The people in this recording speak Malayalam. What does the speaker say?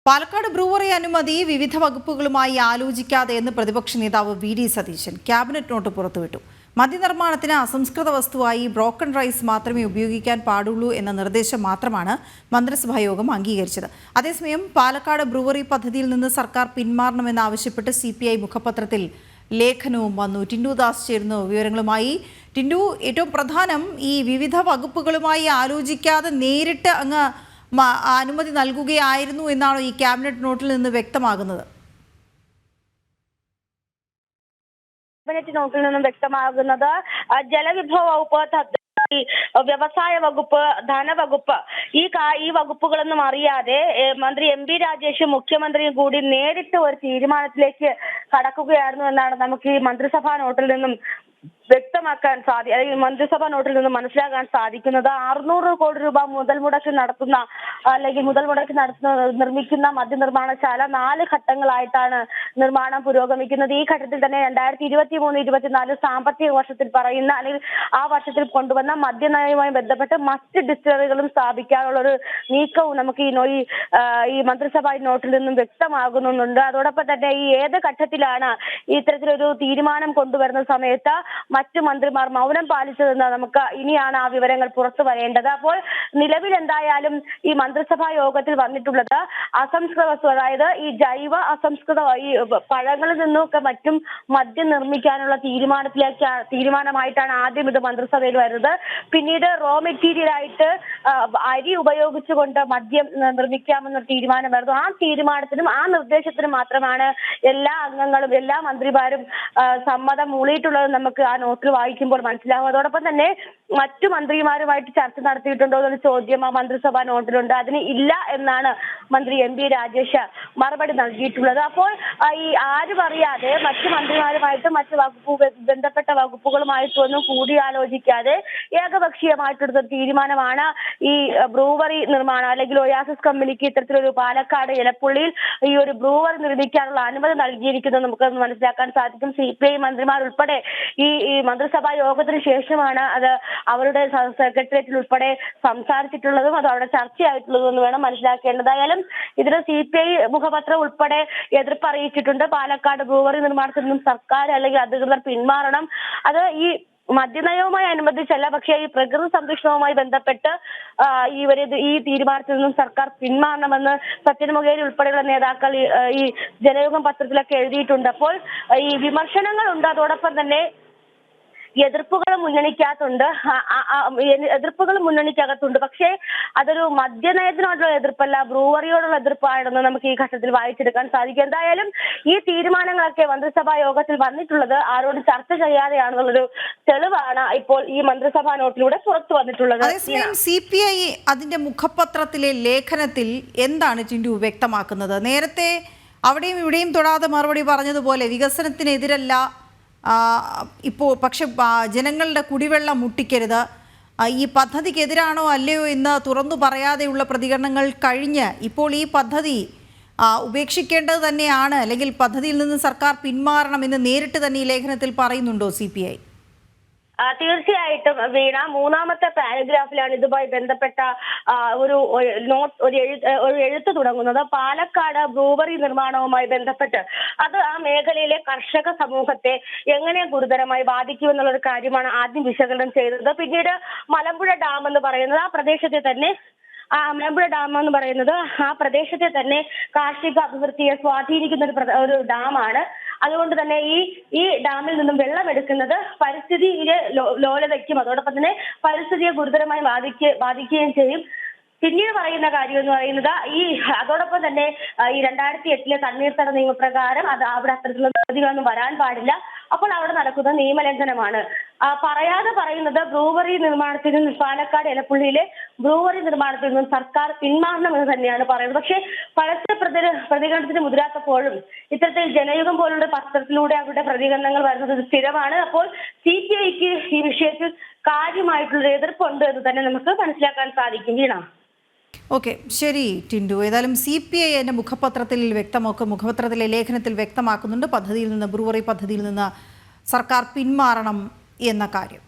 പാലക്കാട് ബ്രൂവറി അനുമതി വിവിധ വകുപ്പുകളുമായി ആലോചിക്കാതെ എന്ന് പ്രതിപക്ഷ നേതാവ് വി.ഡി. സതീശൻ ക്യാബിനറ്റ് നോട്ട് പുറത്തുവിട്ടു. മദ്യനിർമ്മാണത്തിന് അസംസ്കൃത വസ്തുവായി ബ്രോക്കൺ റൈസ് മാത്രമേ ഉപയോഗിക്കാൻ പാടുള്ളൂ എന്ന നിർദ്ദേശം മാത്രമാണ് മന്ത്രിസഭാ യോഗം അംഗീകരിച്ചത്. അതേസമയം പാലക്കാട് ബ്രൂവറി പദ്ധതിയിൽ നിന്ന് സർക്കാർ പിന്മാറണമെന്നാവശ്യപ്പെട്ട് CPI മുഖപത്രത്തിൽ ലേഖനവും വന്നു. ടിൻഡു ദാസ് ചേരുന്നു വിവരങ്ങളുമായി. ടിൻഡു, ഏറ്റവും പ്രധാനം ഈ വിവിധ വകുപ്പുകളുമായി ആലോചിക്കാതെ നേരിട്ട് അങ്ങ് അനുമതി നൽകുകയായിരുന്നു എന്നാണ് ഈ ക്യാബിനറ്റ് നോട്ടിൽ നിന്ന് വ്യക്തമാകുന്നത്. ക്യാബിനറ്റ് നോട്ടിൽ നിന്നും വ്യക്തമാകുന്നത് ജലവിഭവ വകുപ്പ്, വ്യവസായ വകുപ്പ്, ധനവകുപ്പ്, ഈ വകുപ്പുകളൊന്നും അറിയാതെ മന്ത്രി MP രാജേഷും മുഖ്യമന്ത്രിയും കൂടി നേരിട്ട് ഒരു തീരുമാനത്തിലേക്ക് കടക്കുകയായിരുന്നു എന്നാണ് നമുക്ക് ഈ മന്ത്രിസഭാ നോട്ടിൽ നിന്നും വ്യക്തമാക്കാൻ അല്ലെങ്കിൽ മന്ത്രിസഭാ നോട്ടിൽ നിന്ന് മനസ്സിലാക്കാൻ സാധിക്കുന്നത്. 600 കോടി രൂപ മുതൽ മുടക്കി നിർമ്മിക്കുന്ന മദ്യനിർമ്മാണശാല 4 ഘട്ടങ്ങളായിട്ടാണ് നിർമ്മാണം പുരോഗമിക്കുന്നത്. ഈ ഘട്ടത്തിൽ തന്നെ 2023-24 സാമ്പത്തിക വർഷത്തിൽ പറയുന്ന അല്ലെങ്കിൽ ആ വർഷത്തിൽ കൊണ്ടുവന്ന മദ്യനയവുമായി ബന്ധപ്പെട്ട് മറ്റ് ഡിസ്റ്റിലറികളും സ്ഥാപിക്കാനുള്ള ഒരു നീക്കവും നമുക്ക് ഈ മന്ത്രിസഭാ നോട്ടിൽ നിന്നും വ്യക്തമാകുന്നുണ്ട്. അതോടൊപ്പം തന്നെ ഈ ഏത് ഘട്ടത്തിലാണ് ഇത്തരത്തിലൊരു തീരുമാനം കൊണ്ടുവരുന്ന സമയത്ത് മറ്റു മന്ത്രിമാർ മൗനം പാലിച്ചതെന്ന് നമുക്ക് ഇനിയാണ് ആ വിവരങ്ങൾ പുറത്തു വരേണ്ടത്. അപ്പോൾ നിലവിൽ എന്തായാലും ഈ മന്ത്രിസഭാ യോഗത്തിൽ വന്നിട്ടുള്ളത് അസംസ്കൃത വസ്തു, അതായത് ഈ ജൈവ അസംസ്കൃത ഈ പഴങ്ങളിൽ നിന്നൊക്കെ മറ്റും മദ്യം നിർമ്മിക്കാനുള്ള തീരുമാനമായിട്ടാണ് ആദ്യം ഇത് മന്ത്രിസഭയിൽ വരുന്നത്. പിന്നീട് റോ മെറ്റീരിയൽ ആയിട്ട് അരി ഉപയോഗിച്ചുകൊണ്ട് മദ്യം നിർമ്മിക്കാമെന്ന തീരുമാനം വരുന്നു. ആ തീരുമാനത്തിനും ആ നിർദ്ദേശത്തിനും മാത്രമാണ് എല്ലാ അംഗങ്ങളും എല്ലാ മന്ത്രിമാരും സമ്മതം മൂളിയിട്ടുള്ളത് നമുക്ക് ആ നോട്ടിൽ വായിക്കുമ്പോൾ മനസ്സിലാവും. അതോടൊപ്പം തന്നെ മറ്റു മന്ത്രിമാരുമായിട്ട് ചർച്ച നടത്തിയിട്ടുണ്ടോ എന്നൊരു ചോദ്യം ആ മന്ത്രിസഭാ നോട്ടിലുണ്ട്. അതിന് ഇല്ല എന്നാണ് മന്ത്രി MP രാജേഷ് മറുപടി നൽകിയിട്ടുള്ളത്. അപ്പോൾ ഈ ആരും അറിയാതെ മറ്റു മന്ത്രിമാരുമായിട്ടും മറ്റു ബന്ധപ്പെട്ട വകുപ്പുകളുമായിട്ടൊന്നും കൂടിയാലോചിക്കാതെ ഏകപക്ഷീയമായിട്ടെടുത്ത തീരുമാനമാണ് ഈ ബ്രൂവറി നിർമ്മാണം അല്ലെങ്കിൽ ഒയാസിസ് കമ്പനിക്ക് ഇത്തരത്തിലൊരു പാലക്കാട് എലപ്പുള്ളിയിൽ ഈ ഒരു ബ്രൂവറി നിർമ്മിക്കാനുള്ള അനുമതി നൽകിയിരിക്കുന്നത് നമുക്ക് മനസ്സിലാക്കാൻ സാധിക്കും. CPI മന്ത്രിമാർ ഉൾപ്പെടെ ഈ മന്ത്രിസഭാ യോഗത്തിന് ശേഷമാണ് അത് അവരുടെ സെക്രട്ടേറിയറ്റിൽ ഉൾപ്പെടെ സംസാരിച്ചിട്ടുള്ളതും അത് അവിടെ ചർച്ചയായിട്ടുള്ളതും എന്ന് വേണം മനസ്സിലാക്കേണ്ടതായാലും ഇതിന് CPI മുഖപത്രം ഉൾപ്പെടെ എതിർപ്പ് അറിയിച്ചിട്ടുണ്ട്. പാലക്കാട് ബ്രൂവറി നിർമ്മാണത്തിൽ നിന്നും സർക്കാർ അല്ലെങ്കിൽ അധികൃതർ പിന്മാറണം. അത് ഈ മദ്യനയവുമായി അനുബന്ധിച്ചല്ല, പക്ഷേ ഈ പ്രകൃതി സംരക്ഷണവുമായി ബന്ധപ്പെട്ട് ഈ തീരുമാനത്തിൽ നിന്നും സർക്കാർ പിന്മാറണമെന്ന് സത്യൻ മൊകേരി ഉൾപ്പെടെയുള്ള നേതാക്കൾ ഈ ജനയുഗം പത്രത്തിലൊക്കെ എഴുതിയിട്ടുണ്ട്. അപ്പോൾ ഈ വിമർശനങ്ങളുണ്ട്, അതോടൊപ്പം തന്നെ എതിർപ്പുകൾ മുന്നണിക്കകത്തുണ്ട്. പക്ഷേ അതൊരു മദ്യനയത്തിനോടുള്ള എതിർപ്പല്ല, ബ്രൂവറിയോടുള്ള എതിർപ്പാണെന്ന് നമുക്ക് ഈ ഘട്ടത്തിൽ വായിച്ചെടുക്കാൻ സാധിക്കും. എന്തായാലും ഈ തീരുമാനങ്ങളൊക്കെ മന്ത്രിസഭാ യോഗത്തിൽ വന്നിട്ടുള്ളത് ആരോട് ചർച്ച ചെയ്യാതെയാണെന്നുള്ളൊരു തെളിവാണ് ഇപ്പോൾ ഈ മന്ത്രിസഭാ നോട്ടിലൂടെ പുറത്തു വന്നിട്ടുള്ളത്. അതേസമയം CPI അതിന്റെ മുഖപത്രത്തിലെ ലേഖനത്തിൽ എന്താണ് ടിൻഡു വ്യക്തമാക്കുന്നത്? നേരത്തെ അവിടെയും ഇവിടെയും തൊടാതെ മറുപടി പറഞ്ഞതുപോലെ വികസനത്തിനെതിരല്ല, ഇപ്പോൾ പക്ഷെ ജനങ്ങളുടെ കുടിവെള്ളം മുട്ടിക്കരുത്, ഈ പദ്ധതിക്കെതിരാണോ അല്ലയോ എന്ന് തുറന്നു പറയാതെയുള്ള പ്രതികരണങ്ങൾ കഴിഞ്ഞ് ഇപ്പോൾ ഈ പദ്ധതി ഉപേക്ഷിക്കേണ്ടത് തന്നെയാണ് അല്ലെങ്കിൽ പദ്ധതിയിൽ നിന്ന് സർക്കാർ പിന്മാറണമെന്ന് നേരിട്ട് തന്നെ ഈ ലേഖനത്തിൽ പറയുന്നുണ്ടോ CPI? തീർച്ചയായിട്ടും വീണ, 3ാമത്തെ പാരഗ്രാഫിലാണ് ഇതുമായി ബന്ധപ്പെട്ട ഒരു എഴുത്ത് തുടങ്ങുന്നത്. പാലക്കാട് ബ്രൂവറി നിർമ്മാണവുമായി ബന്ധപ്പെട്ട് അത് ആ മേഖലയിലെ കർഷക സമൂഹത്തെ എങ്ങനെ ഗുരുതരമായി ബാധിക്കുമെന്നുള്ള ഒരു കാര്യമാണ് ആദ്യം വിശകലനം ചെയ്തത്. പിന്നീട് മലമ്പുഴ ഡാം എന്ന് പറയുന്നത് ആ പ്രദേശത്തെ തന്നെ ആ പ്രദേശത്തെ തന്നെ കാർഷിക അഭിവൃദ്ധിയെ സ്വാധീനിക്കുന്ന ഒരു ഡാമാണ്. അതുകൊണ്ട് തന്നെ ഈ ഡാമിൽ നിന്നും വെള്ളം എടുക്കുന്നത് പരിസ്ഥിതിയിലെ ലോലതയ്ക്കും അതോടൊപ്പം തന്നെ പരിസ്ഥിതിയെ ഗുരുതരമായി ബാധിക്കുകയും ചെയ്യും. പിന്നീട് പറയുന്ന കാര്യം എന്ന് പറയുന്നത് അതോടൊപ്പം തന്നെ ഈ 2008 തണ്ണീർത്തട നിയമപ്രകാരം അത് അവിടെ അത്തരത്തിലുള്ള പദ്ധതികളൊന്നും വരാൻ പാടില്ല. അപ്പോൾ അവിടെ നടക്കുന്ന നിയമലംഘനമാണ്. പറയാതെ പറയുന്നത് ബ്രൂവറി നിർമ്മാണത്തിൽ നിന്ന് പാലക്കാട് എലപ്പുള്ളിയിലെ ബ്രൂവറി നിർമ്മാണത്തിൽ നിന്നും സർക്കാർ പിന്മാറണമെന്ന് തന്നെയാണ് പറയുന്നത്. പക്ഷേ പരസ്യ പ്രതികരണത്തിന് മുതിരാത്തപ്പോഴും ഇത്തരത്തിൽ ജനയുഗം പോലുള്ള പത്രത്തിലൂടെ അവരുടെ പ്രതികരണങ്ങൾ വരുന്നത് സ്ഥിരമാണ്. അപ്പോൾ CPIക്ക് ഈ വിഷയത്തിൽ കാര്യമായിട്ടുള്ള എതിർപ്പുണ്ട് എന്ന് തന്നെ നമുക്ക് മനസ്സിലാക്കാൻ സാധിക്കും. വീണ, ഓക്കെ, ശരി ടിൻഡു. ഏതായാലും CPI അതിൻ്റെ മുഖപത്രത്തിലെ ലേഖനത്തിൽ വ്യക്തമാക്കുന്നുണ്ട് ബ്രൂവറി പദ്ധതിയിൽ നിന്ന് സർക്കാർ പിന്മാറണം എന്ന കാര്യം.